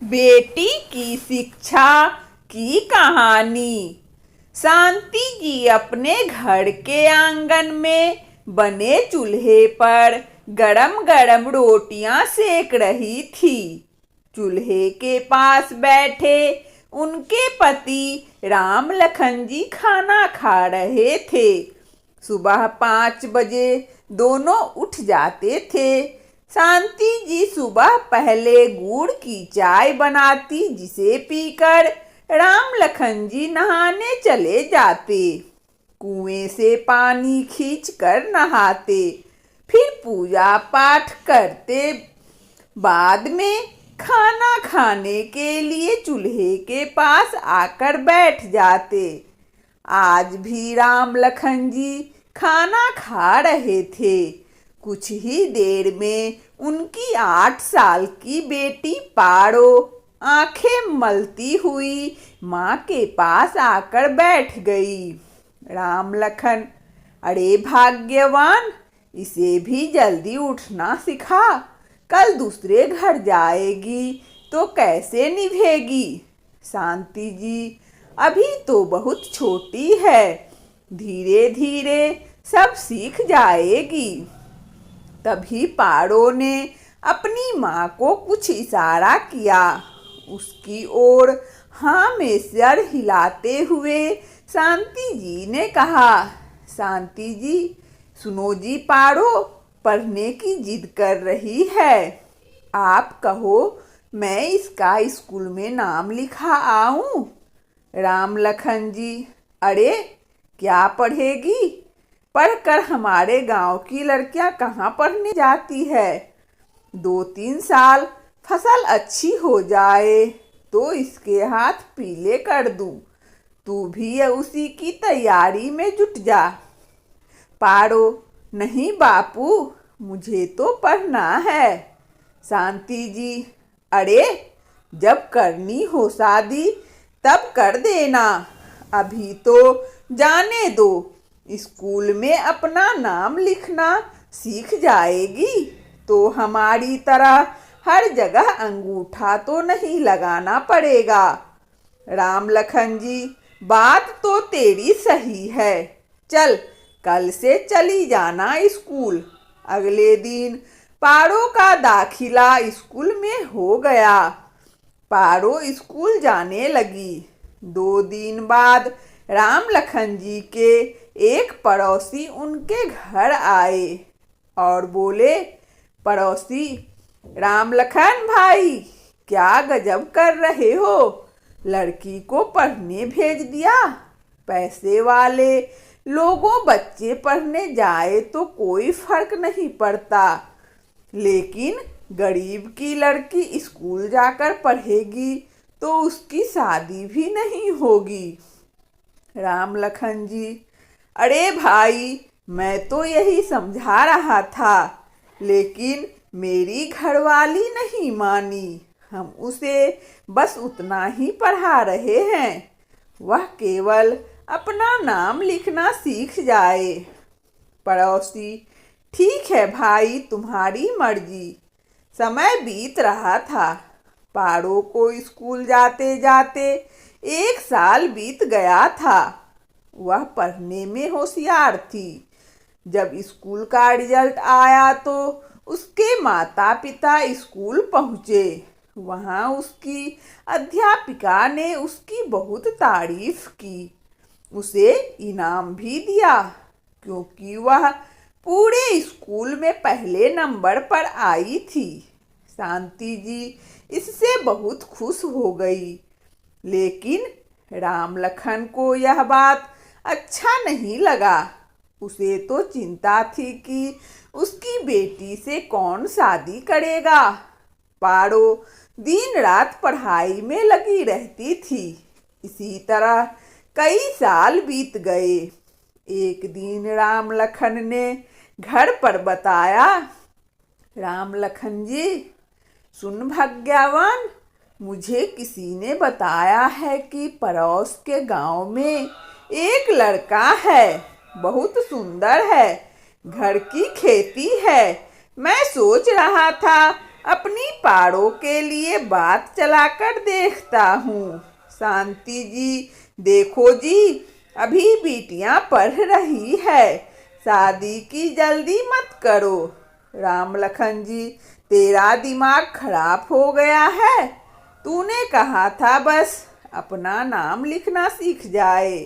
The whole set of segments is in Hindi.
बेटी की शिक्षा की कहानी। शांति जी अपने घर के आंगन में बने चूल्हे पर गरम गरम रोटियां सेक रही थी। चूल्हे के पास बैठे उनके पति राम लखन जी खाना खा रहे थे। सुबह 5 बजे दोनों उठ जाते थे। शांति जी सुबह पहले गुड़ की चाय बनाती, जिसे पीकर राम लखन जी नहाने चले जाते। कुएं से पानी खींचकर नहाते, फिर पूजा पाठ करते। बाद में खाना खाने के लिए चूल्हे के पास आकर बैठ जाते। आज भी राम लखन जी खाना खा रहे थे। कुछ ही देर में उनकी 8 साल की बेटी पारो आंखें मलती हुई माँ के पास आकर बैठ गई। राम लखन, अरे भाग्यवान, इसे भी जल्दी उठना सिखा। कल दूसरे घर जाएगी तो कैसे निभेगी। शांति जी अभी तो बहुत छोटी है, धीरे धीरे सब सीख जाएगी। तभी पारो ने अपनी माँ को कुछ इशारा किया। उसकी ओर हाँ में सर हिलाते हुए शांति जी ने कहा, शांति जी सुनो जी, पारो पढ़ने की जिद कर रही है। आप कहो मैं इसका स्कूल में नाम लिखा आऊं। राम लखन जी, अरे क्या पढ़ेगी, पढ़कर हमारे गांव की लड़कियां कहाँ पढ़ने जाती है। 2-3 साल फसल अच्छी हो जाए तो इसके हाथ पीले कर दूं। तू भी उसी की तैयारी में जुट जा। पारो, नहीं बापू, मुझे तो पढ़ना है। शांति जी, अरे जब करनी हो शादी तब कर देना, अभी तो जाने दो। स्कूल में अपना नाम लिखना सीख जाएगी तो हमारी तरह हर जगह अंगूठा तो नहीं लगाना पड़ेगा। राम लखन जी, बात तो तेरी सही है। चल कल से चली जाना स्कूल। अगले दिन पारो का दाखिला स्कूल में हो गया। पारो स्कूल जाने लगी। 2 दिन बाद राम लखन जी के एक पड़ोसी उनके घर आए और बोले, पड़ोसी राम लखन भाई, क्या गजब कर रहे हो, लड़की को पढ़ने भेज दिया। पैसे वाले लोगों बच्चे पढ़ने जाए तो कोई फर्क नहीं पड़ता, लेकिन गरीब की लड़की स्कूल जाकर पढ़ेगी तो उसकी शादी भी नहीं होगी। राम लखन जी, अरे भाई, मैं तो यही समझा रहा था, लेकिन मेरी घरवाली नहीं मानी। हम उसे बस उतना ही पढ़ा रहे हैं, वह केवल अपना नाम लिखना सीख जाए। पड़ोसी, ठीक है भाई, तुम्हारी मर्जी। समय बीत रहा था। पारो को स्कूल जाते जाते 1 साल बीत गया था। वह पढ़ने में होशियार थी। जब स्कूल का रिजल्ट आया तो उसके माता पिता स्कूल पहुँचे। वहाँ उसकी अध्यापिका ने उसकी बहुत तारीफ की, उसे इनाम भी दिया, क्योंकि वह पूरे स्कूल में पहले नंबर पर आई थी। शांति जी इससे बहुत खुश हो गई, लेकिन राम लखन को यह बात अच्छा नहीं लगा। उसे तो चिंता थी कि उसकी बेटी से कौन शादी करेगा। पारो दिन रात पढ़ाई में लगी रहती थी। इसी तरह कई साल बीत गए। एक दिन राम लखन ने घर पर बताया, राम लखन जी सुन भाग्यवान, मुझे किसी ने बताया है कि पड़ोस के गांव में एक लड़का है, बहुत सुंदर है, घर की खेती है। मैं सोच रहा था अपनी पारो के लिए बात चलाकर देखता हूँ। शांति जी, देखो जी, अभी बिटियां पढ़ रही है, शादी की जल्दी मत करो। राम लखन जी, तेरा दिमाग खराब हो गया है। तूने कहा था बस अपना नाम लिखना सीख जाए।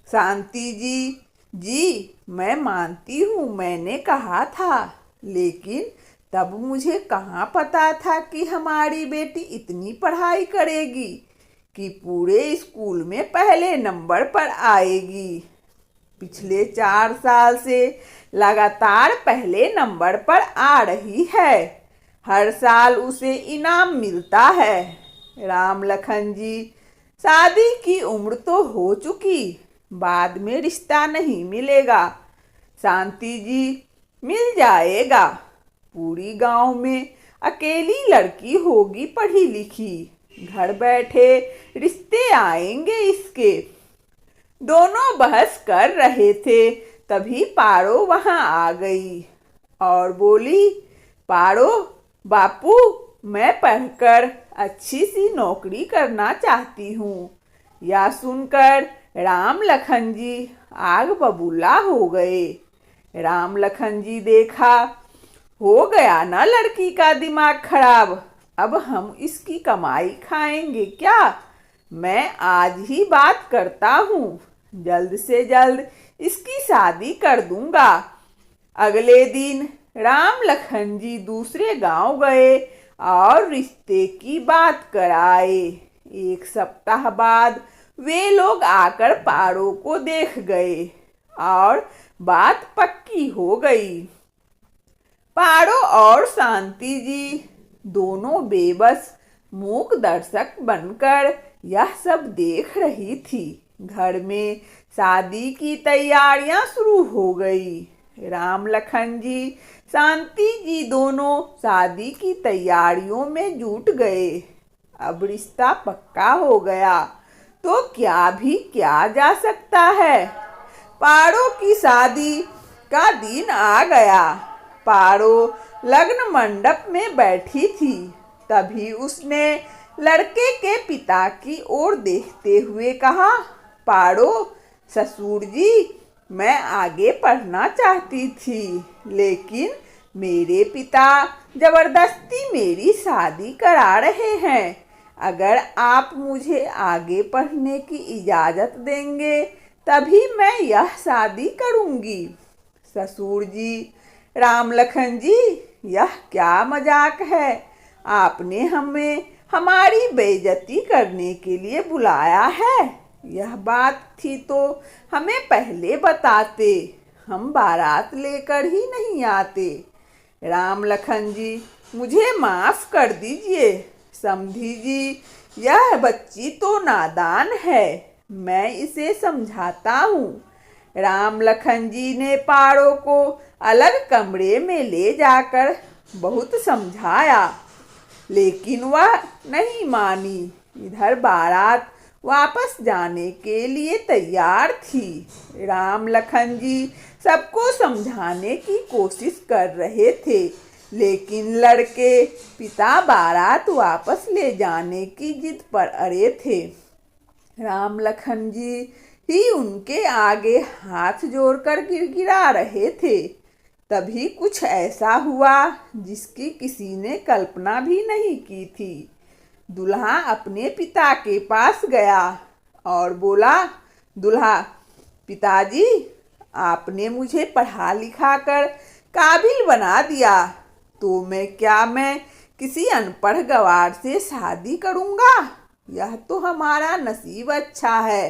शांति जी, जी मैं मानती हूँ मैंने कहा था, लेकिन तब मुझे कहाँ पता था कि हमारी बेटी इतनी पढ़ाई करेगी कि पूरे स्कूल में पहले नंबर पर आएगी। पिछले 4 साल से लगातार पहले नंबर पर आ रही है। हर साल उसे इनाम मिलता है। राम लखन जी, शादी की उम्र तो हो चुकी, बाद में रिश्ता नहीं मिलेगा। शांति जी, मिल जाएगा। पूरी गांव में अकेली लड़की होगी पढ़ी लिखी, घर बैठे रिश्ते आएंगे इसके। दोनों बहस कर रहे थे, तभी पारो वहां आ गई और बोली, पारो बापू, मैं पढ़कर अच्छी सी नौकरी करना चाहती हूँ। यह सुनकर राम लखन जी आग बबूला हो गए। राम लखन जी देखा, हो गया ना लड़की का दिमाग खराब, अब हम इसकी कमाई खाएंगे क्या? मैं आज ही बात करता हूँ, जल्द से जल्द इसकी शादी कर दूंगा। अगले दिन राम लखन जी दूसरे गांव गए और रिश्ते की बात कराए। 1 सप्ताह बाद वे लोग आकर पारो को देख गए और बात पक्की हो गई। पारो और शांति जी दोनों बेबस मूक दर्शक बनकर यह सब देख रही थी। घर में शादी की तैयारियां शुरू हो गई। राम लखन जी, शांति जी दोनों शादी की तैयारियों में जुट गए। अब रिश्ता पक्का हो गया तो क्या भी किया जा सकता है। पारो की शादी का दिन आ गया। पारो लग्न मंडप में बैठी थी, तभी उसने लड़के के पिता की ओर देखते हुए कहा, पारो ससुर जी, मैं आगे पढ़ना चाहती थी, लेकिन मेरे पिता जबरदस्ती मेरी शादी करा रहे हैं। अगर आप मुझे आगे पढ़ने की इजाज़त देंगे तभी मैं यह शादी करूंगी। ससुर जी, राम लखन जी, यह क्या मजाक है? आपने हमें हमारी बेइज्जती करने के लिए बुलाया है। यह बात थी तो हमें पहले बताते, हम बारात लेकर ही नहीं आते। राम लखन जी, मुझे माफ कर दीजिए। समधी जी, यह बच्ची तो नादान है, मैं इसे समझाता हूँ। राम लखन जी ने पारो को अलग कमरे में ले जाकर बहुत समझाया, लेकिन वह नहीं मानी। इधर बारात वापस जाने के लिए तैयार थी। राम लखन जी सबको समझाने की कोशिश कर रहे थे, लेकिन लड़के पिता बारात वापस ले जाने की जिद पर अड़े थे। राम लखन जी ही उनके आगे हाथ जोड़कर गिड़गिड़ा रहे थे। तभी कुछ ऐसा हुआ जिसकी किसी ने कल्पना भी नहीं की थी। दूल्हा अपने पिता के पास गया और बोला, दूल्हा, पिताजी, आपने मुझे पढ़ा लिखा कर काबिल बना दिया, तो मैं किसी अनपढ़ गवार से शादी करूंगा? यह तो हमारा नसीब अच्छा है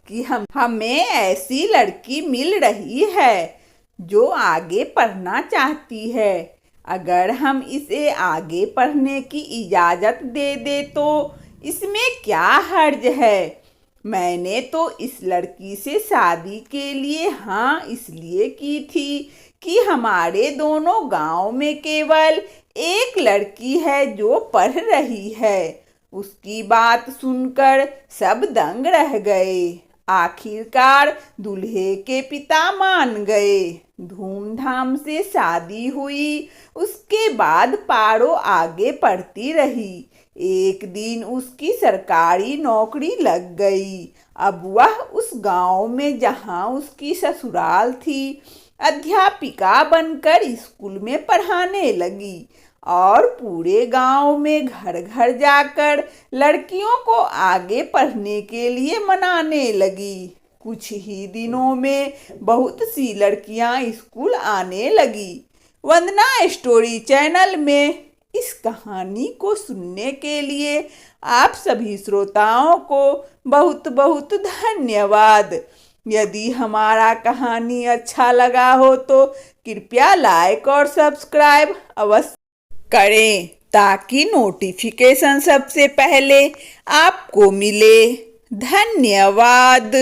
कि हमें ऐसी लड़की मिल रही है जो आगे पढ़ना चाहती है। अगर हम इसे आगे पढ़ने की इजाज़त दे दे तो इसमें क्या हर्ज है? मैंने तो इस लड़की से शादी के लिए हाँ इसलिए की थी कि हमारे दोनों गांव में केवल एक लड़की है जो पढ़ रही है। उसकी बात सुनकर सब दंग रह गए। आखिरकार दूल्हे के पिता मान गए। धूमधाम से शादी हुई। उसके बाद पारो आगे पढ़ती रही। एक दिन उसकी सरकारी नौकरी लग गई। अब वह उस गांव में जहां उसकी ससुराल थी अध्यापिका बनकर स्कूल में पढ़ाने लगी और पूरे गांव में घर घर जाकर लड़कियों को आगे पढ़ने के लिए मनाने लगी। कुछ ही दिनों में बहुत सी लड़कियां स्कूल आने लगी। वंदना स्टोरी चैनल में इस कहानी को सुनने के लिए आप सभी श्रोताओं को बहुत बहुत धन्यवाद। यदि हमारा कहानी अच्छा लगा हो तो कृपया लाइक और सब्सक्राइब अवश्य करें ताकि नोटिफिकेशन सबसे पहले आपको मिले। धन्यवाद।